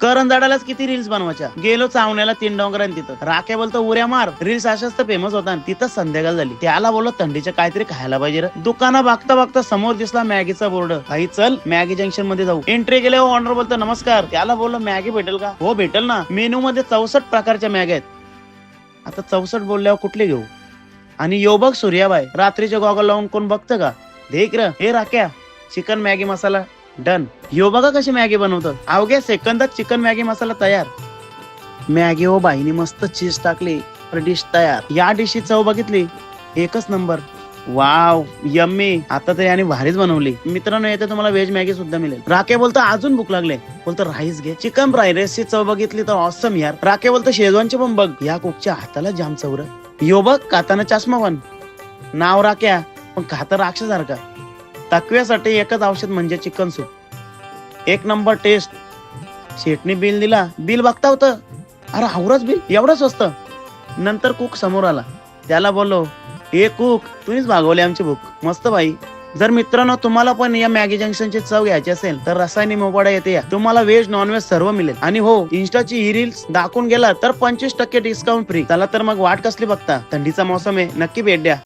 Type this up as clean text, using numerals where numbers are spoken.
करण झाडालाच किती रील्स बनवायच्या. गेलो चावण्याला 3 डोंगरांनी तिथं राख्या बोलतो उऱ्या मार. रील्स अशाच तर फेमस होता. तिथं संध्याकाळ झाली. त्याला बोललो थंडीच्या काहीतरी खायला पाहिजे रे. दुकानं बघता बघता समोर दिसला मॅगीचा बोर्ड. भाई चल मॅगी जंक्शन मध्ये जाऊ. एंट्री गेले ऑनर बोलतो नमस्कार. त्याला बोललो मॅगी भेटेल का? हो भेटेल ना. मेनू मध्ये 64 प्रकारच्या मॅगी आहेत. आता 64 बोलल्यावर कुठले घेऊ? आणि यो बघ सूर्याबाई रात्रीचे गॉगल लावून कोण बघतं का? देख र हे राख्या चिकन मॅगी मसाला डन. यो बघा कशी मॅगी बनवतात. अवघ्या सेकंदात चिकन मॅगी मसाला तयार. मॅगी ओ बाईनी मस्त चीज टाकली. डिश तयार. या डिशची चव बघितली एकच नंबर. Wow yummy. आता तर याने भारीच बनवली. मित्रांनो येते तुम्हाला व्हेज मॅगी सुद्धा मिळेल. राके बोलतो अजून भूक लागले. बोलतो राईस घे. चिकन फ्राईड राईस ची चव बघितली तर ऑसम यार. राके बोलतो शेजवानचे पण बघ. या कुकच्या हाताला जाम चौर. यो बघ काताना चष्मा पण. नाव राख्या पण खाता राक्षसारखा. तकव्यासाठी एकच औषध म्हणजे चिकन सूप. एक नंबर टेस्ट. शेटने बिल दिला. बिल बघता होतं. अरे आवरच बिल एवढं स्वस्त. नंतर कुक समोर आला. त्याला बोललो ए कुक तुम्हीच भागवले आमची भूक. मस्त भाई. जर मित्रांनो तुम्हाला पण या मॅगी जंक्शनची चव घ्यायची असेल तर रसायनी मोपाडा येते या. तुम्हाला व्हेज नॉनव्हेज सर्व मिळेल. आणि हो इन्स्टाची ही रील्स दाखवून गेला तर 25% डिस्काउंट फ्री. चला तर मग वाट कसली बघता. थंडीचा मौसम आहे नक्की भेट द्या.